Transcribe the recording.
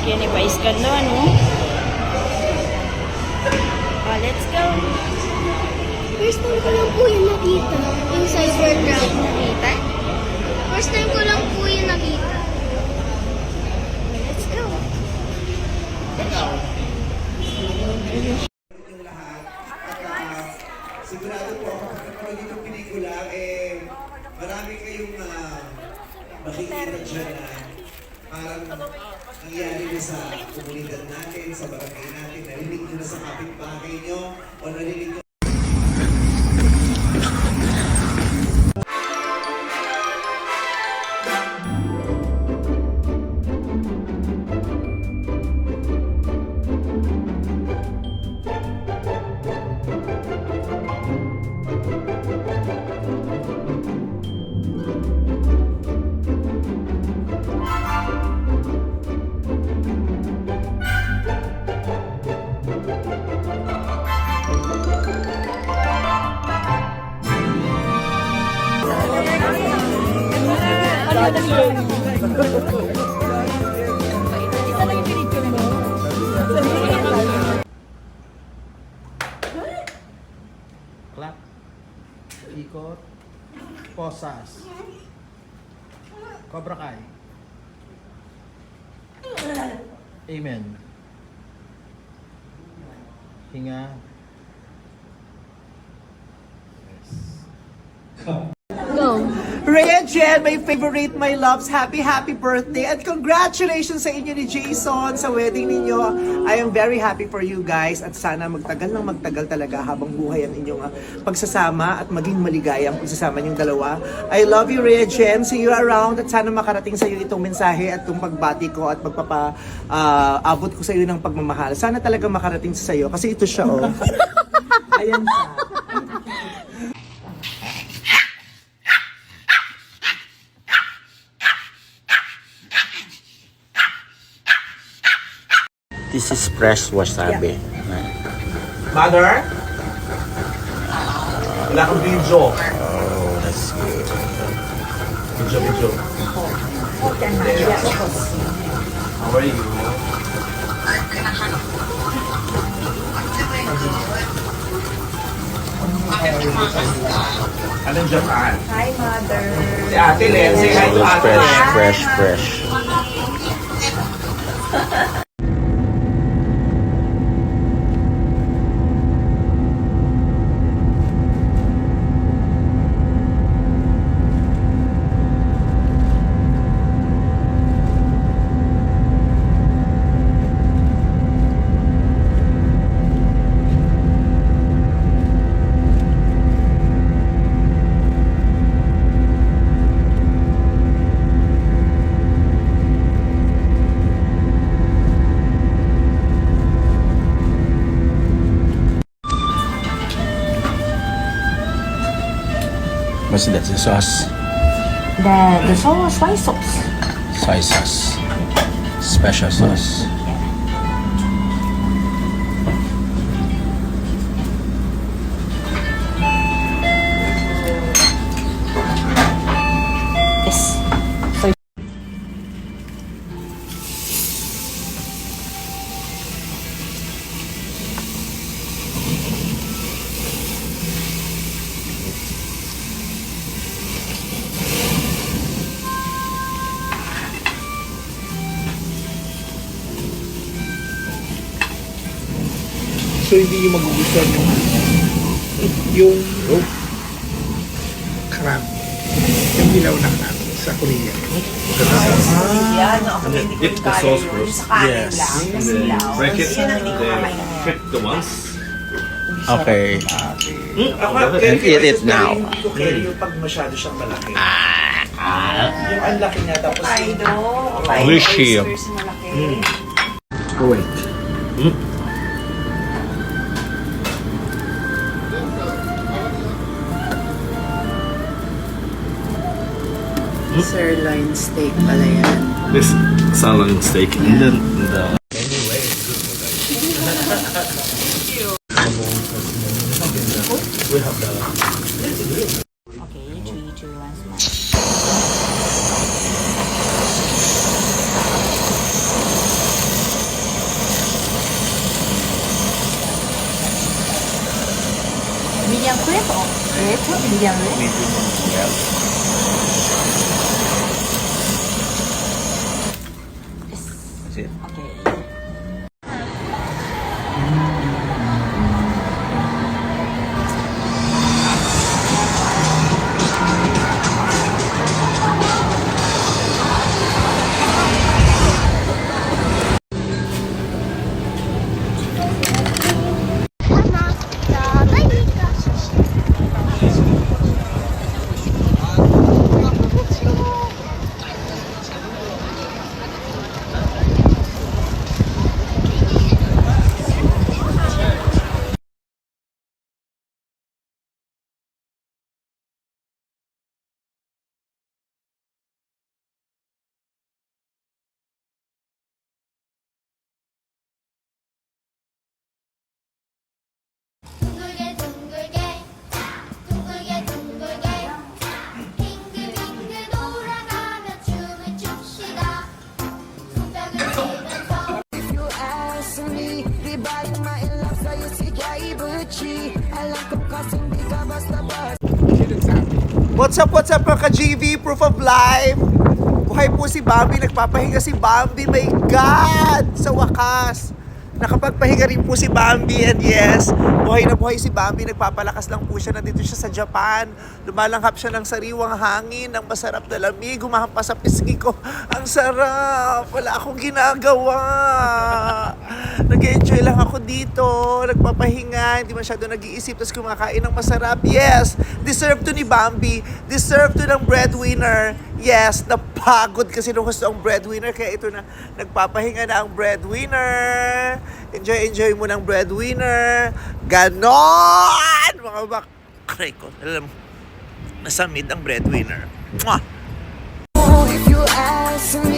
Kini pa iskan no, ano? Oh, let's go. First time ko lang po yung nakita. Yung cyber truck. Nakita? First time ko lang po yung nakita. Let's go. Yung lahat. At sigurado po ako kapag itong pelikula, marami kayong makikita dyan na parang nangyari na sa komunidad natin, sa barangay natin, narinig nyo na sa kapitbahay nyo, o narinig nyo. Clap. Ikot. Posas. Cobra Kai. Amen. Hinga. Rhea Jen, my favorite, my loves, happy birthday and congratulations sa inyo ni Jason sa wedding ninyo. I am very happy for you guys at sana magtagal talaga habang buhay ang inyong pagsasama at maging maligaya ang pagsasama niyong dalawa. I love you, Rhea Jen. See you around at sana makarating sa iyo itong mensahe at itong pagbati ko at abot ko sa iyo ng pagmamahal. Sana talaga makarating sa iyo kasi ito siya, oh. Ayan siya. This is fresh wasabi. Mother? Wala kang video. Oh, that's good. Video. How are you? Anong Japan? Hi, Mother. Si Ate Len. Say hi to Ate Len. Fresh. What's that? The sauce? The sauce, soy sauce. Soy sauce. Special sauce. Yes. Soy. So hindi yung magugustuhan yung crab. Yung dilaw na crab sa Korea. Dip the sauce first. Yes. And then break it, then flip the ones. Okay. Ako, And eat it now. Hindi ko kaya yung pag masyado siyang malaki. Yung ang laki niya, tapos Wishy. Oh wait. Sirloin steak pala yan. This sirloin steak. And then the Okay, 3, 2, 1, smile. medium crab or rare? Medium rare? Medium well. That's it. Okay. Mama, sabay ka. 둥글게 둥글게 둥글게 둥글게 빙글빙글 돌아가며 춤을 춥시다 손뼉을 치면서 What's up mga ka-GV? Proof of life! Buhay po si Bambi, nagpapahinga si Bambi, my God! Sa wakas! Nakapagpahinga rin po si Bambi, and yes, buhay na buhay si Bambi, nagpapalakas lang po siya, nandito siya sa Japan, lumalanghap siya ng sariwang hangin, ng masarap na lamig, humahampas sa pisngi ko, ang sarap, wala akong ginagawa, nag-enjoy lang ako dito, nagpapahinga, hindi masyado nag-iisip, tapos kumakain ng masarap, yes, deserve to ni Bambi, deserve to ng breadwinner, yes, napagod kasi nung gusto ang breadwinner, kaya ito na, nagpapahinga na ang breadwinner. Enjoy mo ng breadwinner. Ganon! Mga bakray ko. Alam, nasa mid ang breadwinner. Mwah! If you ask me